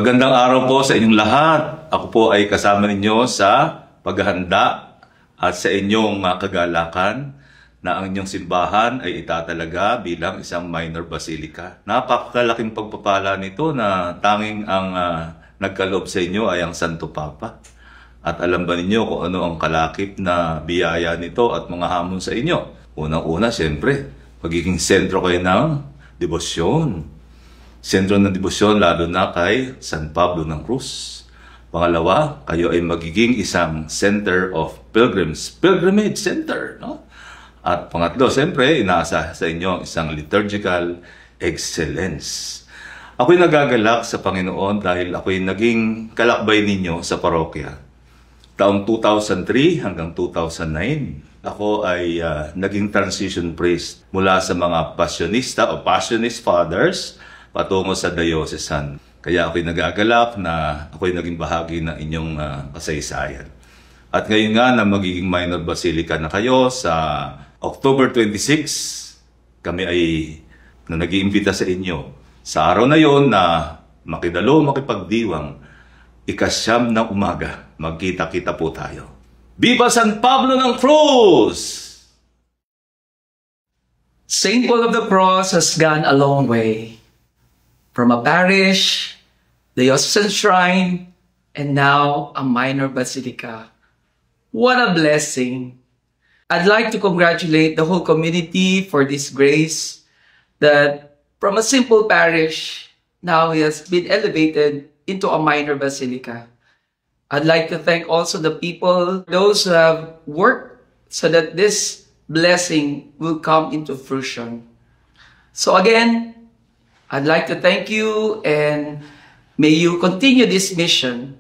Magandang araw po sa inyong lahat. Ako po ay kasama ninyo sa paghahanda at sa inyong kagalakan na ang inyong simbahan ay itatalaga bilang isang minor basilica. Napakalaking pagpapala nito na tanging ang nagkaloob sa inyo ay ang Santo Papa. At alam ba ninyo kung ano ang kalakip na biyaya nito at mga hamon sa inyo? Unang-una, siyempre, magiging sentro kayo ng debosyon. Sentro ng debosyon lalo na kay San Pablo ng Cruz. Pangalawa, kayo ay magiging isang center of pilgrims. Pilgrimage center, no? At pangatlo, siyempre, inaasa sa inyo isang liturgical excellence. Ako'y nagagalak sa Panginoon dahil ako'y naging kalakbay ninyo sa parokya. Taong 2003 hanggang 2009, ako ay naging transition priest mula sa mga passionista o passionist fathers patungo sa diocesan. Kaya ako'y nagagalak na ako'y naging bahagi ng inyong kasaysayan. At ngayon nga na magiging minor basilica na kayo sa October 26, kami ay nag-iimbita sa inyo. Sa araw na yon na makidalo, makipagdiwang, ikasyam ng umaga, magkita-kita po tayo. Viva San Pablo ng Cruz! St. Paul of the Cross has gone a long way. From a parish, diocesan shrine, and now a minor basilica. What a blessing! I'd like to congratulate the whole community for this grace that from a simple parish, now he has been elevated into a minor basilica. I'd like to thank also the people, those who have worked so that this blessing will come into fruition. So again, I'd like to thank you, and may you continue this mission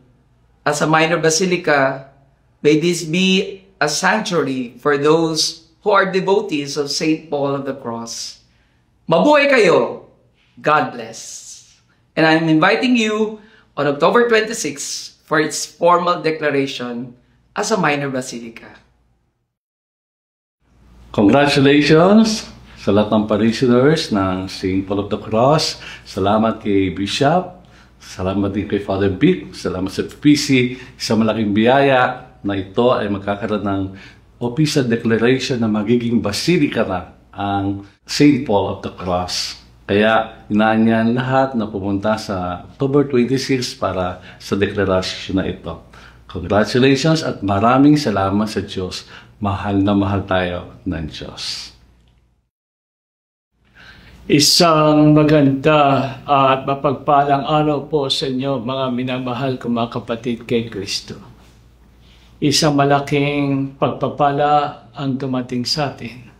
as a minor basilica. May this be a sanctuary for those who are devotees of St. Paul of the Cross. Mabuhay kayo! God bless! And I'm inviting you on October 26 for its formal declaration as a minor basilica. Congratulations sa lahat ng parishioners ng St. Paul of the Cross. Salamat kay Bishop. Salamat din kay Father Vic. Salamat sa PC. Isang malaking biyaya na ito ay magkakaroon ng official declaration na magiging basilica na ang St. Paul of the Cross. Kaya inaanyahan lahat na pumunta sa October 26 para sa deklarasyon na ito. Congratulations at maraming salamat sa Diyos. Mahal na mahal tayo ng Diyos. Isang maganda at mapagpalang araw po sa inyo, mga minamahal kong mga kapatid kay Kristo. Isang malaking pagpapala ang dumating sa atin.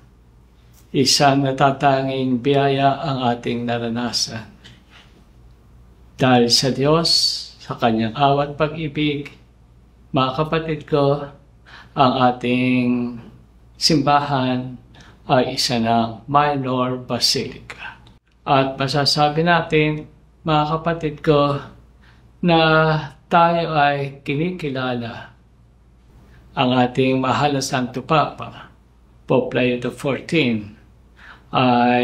Isang natatanging biyaya ang ating naranasan. Dahil sa Diyos, sa Kanyang awat pag-ibig, mga kapatid ko, ang ating simbahan ay isa ng minor basilica. At masasabi natin, mga kapatid ko, na tayo ay kinikilala ang ating mahal na Santo Papa, Pope Leo XIV, ay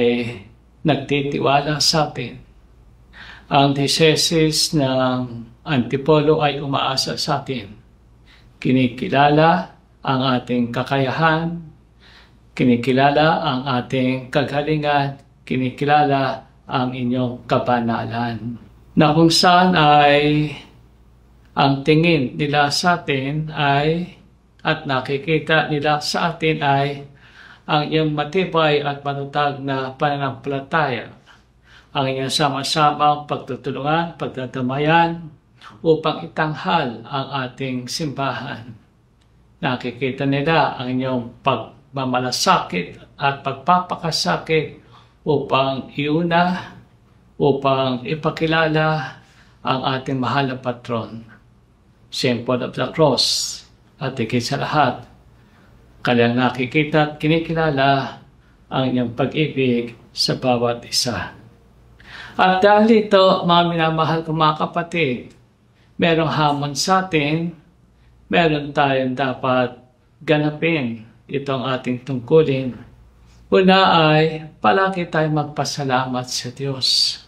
nagtitiwala sa atin. Ang diocese ng Antipolo ay umaasa sa atin. Kinikilala ang ating kakayahan, kinikilala ang ating kagalingan, kinikilala ang inyong kabanalan. Na kung saan ay ang tingin nila sa atin ay, at nakikita nila sa atin ay, ang iyong matibay at matatag na pananampalataya, ang inyong sama-samang pagtutulungan, pagtatamayan, upang itanghal ang ating simbahan. Nakikita nila ang inyong pagmamalasakit at pagpapakasakit upang iuna, upang ipakilala ang ating mahal na patron, St. Paul of the Cross, at higit sa lahat, kanyang nakikita at kinikilala ang inyong pag-ibig sa bawat isa. At dahil ito, mga minamahal kong mga kapatid, merong hamon sa atin, meron tayong dapat ganapin itong ating tungkulin. Una ay palagi tayong magpasalamat sa Diyos.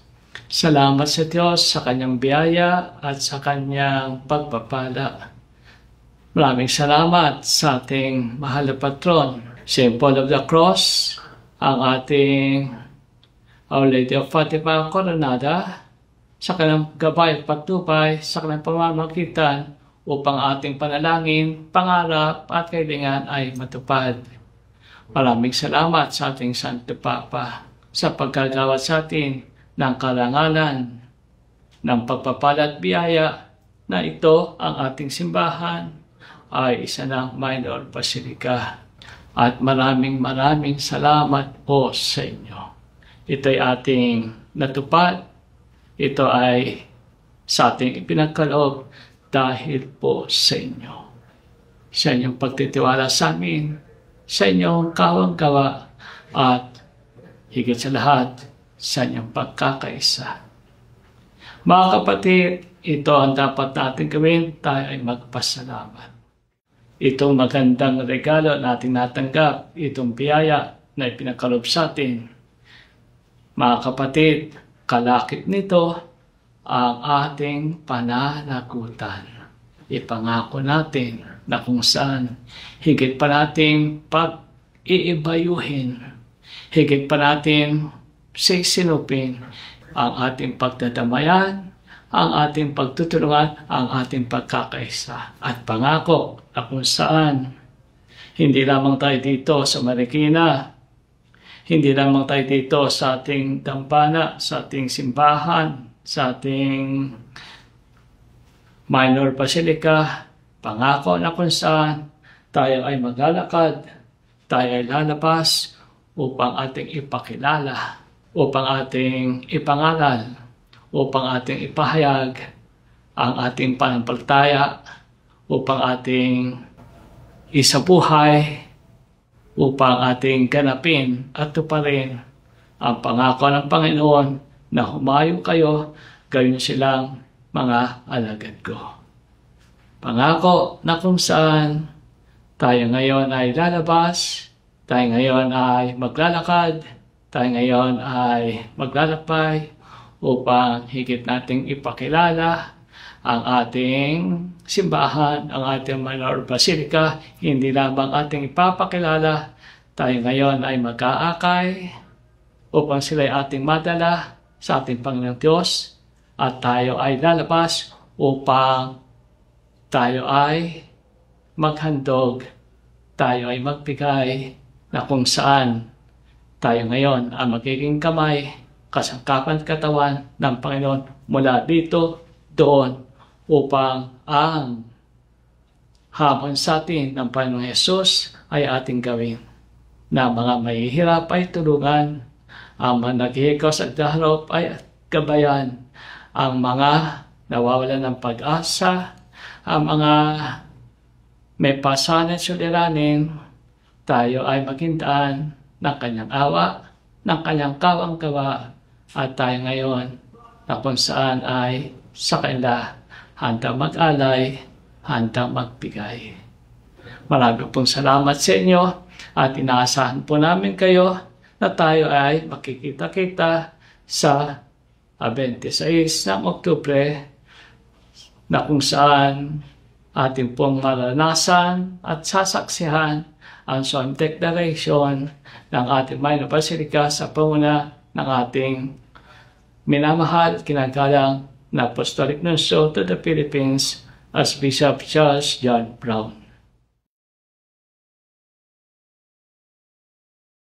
Salamat sa Diyos sa kanyang biyaya at sa kanyang pagpapala. Maraming salamat sa ating mahal na patron, St. Paul of the Cross, ang ating Our Lady of Fatima Coronada, sa kanyang gabay at patnubay, sa kanyang pamamagitan upang ating panalangin, pangarap at kailangan ay matupad. Maraming salamat sa ating Santo Papa sa pagkagawad sa atin ng karangalan, ng pagpapala at biyaya na ito ang ating simbahan ay isa ng minor basilica. At maraming salamat po sa inyo. Ito'y ating natupad. Ito ay sa ating ipinagkaloob dahil po sa inyo. Sa inyong pagtitiwala sa amin, sa inyong kawang-gawa, at higit sa lahat, sa inyong pagkakaisa. Mga kapatid, ito ang dapat natin gawin, tayo ay magpasalamat. Itong magandang regalo natin natanggap, itong biyaya na ipinagkaloob sa atin. Mga kapatid, kalakip nito ang ating pananagutan. Ipangako natin na kung saan higit pa nating pag-iibayuhin, higit pa natin sisinupin ang ating pagdadamayan, ang ating pagtutulungan, ang ating pagkakaisa. At pangako na kung saan hindi lamang tayo dito sa Marikina, hindi lamang tayo dito sa ating dambana, sa ating simbahan, sa ating minor basilica, pangako na kung saan tayo ay maglalakad, tayo ay lalabas upang ating ipakilala, upang ating ipangaral, upang ating ipahayag ang ating pananampalataya, upang ating isabuhay, upang ating ganapin at tuparin ang pangako ng Panginoon na humayo kayo, gayon silang mga alagad ko. Pangako na kung saan tayo ngayon ay lalabas, tayo ngayon ay maglalakad, tayo ngayon ay maglalakbay upang higit nating ipakilala ang ating simbahan, ang ating minor basilica. Hindi lamang ating ipapakilala, tayo ngayon ay mag-aakay upang sila ay ating madala sa ating Panginoong Diyos, at tayo ay lalabas upang tayo ay maghandog, tayo ay magbigay na kung saan tayo ngayon ang magiging kamay, kasangkapan at katawan ng Panginoon mula dito, doon, upang ang hamon sa atin ng Panginoong Yesus ay ating gawin. Na mga mahihirap ay tulungan, ang mga naghihikaw sa daharap ay gabayan, ang mga nawawalan ng pag-asa, ang mga may pasanan at suliranin, tayo ay maghindaan ng kanyang awa, ng kanyang kawang-gawa, at tayo ngayon na kung saan ay sa kanila handang mag-alay, handang magbigay. Marami pong salamat sa inyo at inaasahan po namin kayo na tayo ay makikita-kita sa 26 ng Oktubre na kung saan ating pong maranasan at sasaksihan ang solemn declaration ng ating minor basilica sa panguna ng ating minamahal at kinagalang na Apostolic Nuncio to the Philippines as Bishop Charles John Brown.